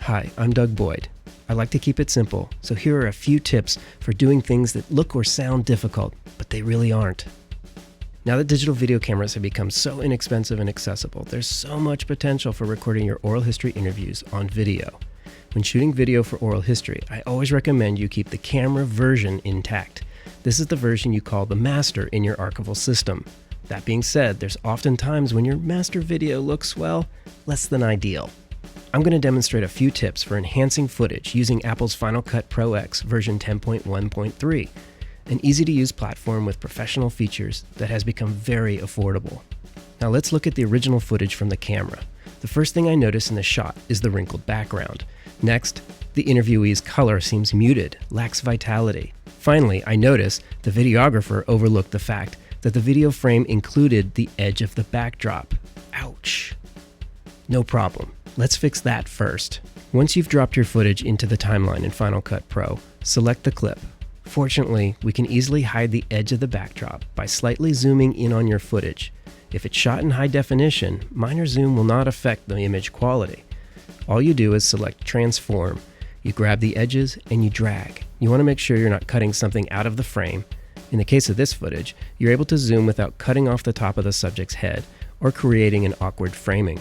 Hi, I'm Doug Boyd. I like to keep it simple, so here are a few tips for doing things that look or sound difficult, but they really aren't. Now that digital video cameras have become so inexpensive and accessible, there's so much potential for recording your oral history interviews on video. When shooting video for oral history, I always recommend you keep the camera version intact. This is the version you call the master in your archival system. That being said, there's often times when your master video looks, well, less than ideal. I'm going to demonstrate a few tips for enhancing footage using Apple's Final Cut Pro X version 10.1.3, an easy-to-use platform with professional features that has become very affordable. Now let's look at the original footage from the camera. The first thing I notice in the shot is the wrinkled background. Next, the interviewee's color seems muted, lacks vitality. Finally, I notice the videographer overlooked the fact that the video frame included the edge of the backdrop. Ouch. No problem. Let's fix that first. Once you've dropped your footage into the timeline in Final Cut Pro, select the clip. Fortunately, we can easily hide the edge of the backdrop by slightly zooming in on your footage. If it's shot in high definition, minor zoom will not affect the image quality. All you do is select Transform. You grab the edges and you drag. You want to make sure you're not cutting something out of the frame. In the case of this footage, you're able to zoom without cutting off the top of the subject's head or creating an awkward framing.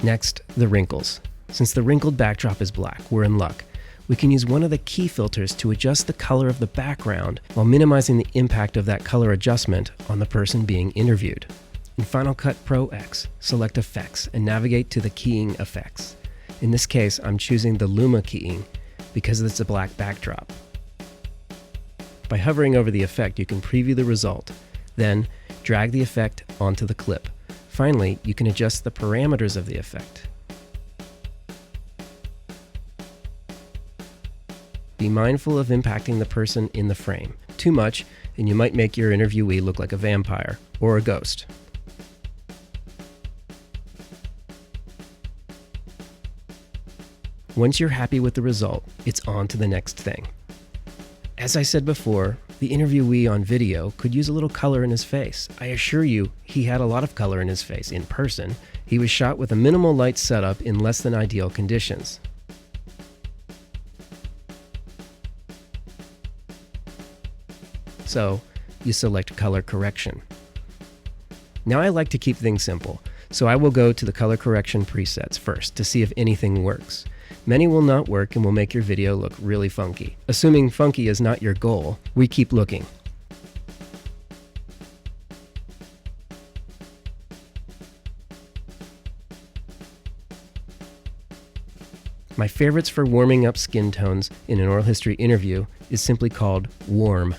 Next, the wrinkles. Since the wrinkled backdrop is black, we're in luck. We can use one of the key filters to adjust the color of the background while minimizing the impact of that color adjustment on the person being interviewed. In Final Cut Pro X, select Effects and navigate to the keying effects. In this case, I'm choosing the Luma keying because it's a black backdrop. By hovering over the effect, you can preview the result. Then, drag the effect onto the clip. Finally, you can adjust the parameters of the effect. Be mindful of impacting the person in the frame. Too much, and you might make your interviewee look like a vampire or a ghost. Once you're happy with the result, it's on to the next thing. As I said before, the interviewee on video could use a little color in his face. I assure you, he had a lot of color in his face in person. He was shot with a minimal light setup in less than ideal conditions. So, you select Color Correction. Now I like to keep things simple, so I will go to the color correction presets first to see if anything works. Many will not work and will make your video look really funky. Assuming funky is not your goal, we keep looking. My favorites for warming up skin tones in an oral history interview is simply called Warm.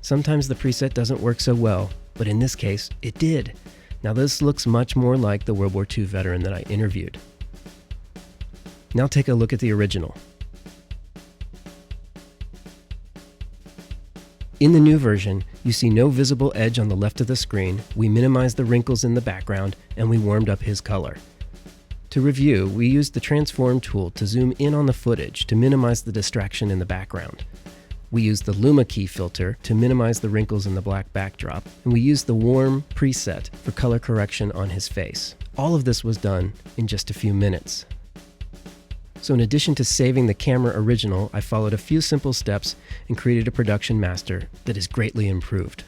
Sometimes the preset doesn't work so well, but in this case, it did. Now this looks much more like the World War II veteran that I interviewed. Now take a look at the original. In the new version, you see no visible edge on the left of the screen, we minimized the wrinkles in the background, and we warmed up his color. To review, we used the Transform tool to zoom in on the footage to minimize the distraction in the background. We used the Luma key filter to minimize the wrinkles in the black backdrop, and we used the Warm preset for color correction on his face. All of this was done in just a few minutes. So in addition to saving the camera original, I followed a few simple steps and created a production master that is greatly improved.